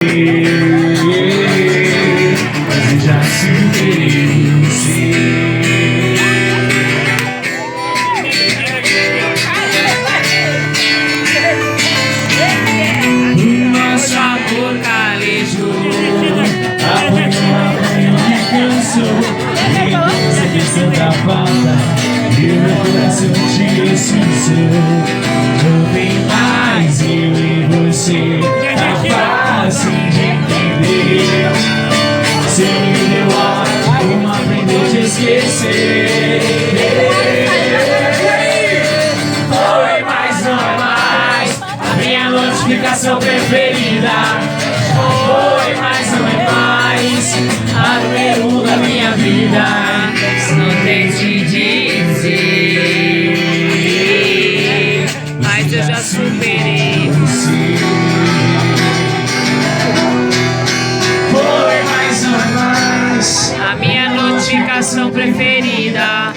Mas eu já superei você. Nosso amor calejou, apanhou e cansou. Essa questão da falta e o meu coração te ressuscitou. Não tem mais eu e você, tá fácil de entender. Você me deu hora, como aprender a te esquecer. Foi, mas não é mais a minha notificação preferida. Foi, mas não é mais a número 1 da minha vida. Não tente dizer, mas eu já superei você. Foi, mas não é mais a minha notificação preferida.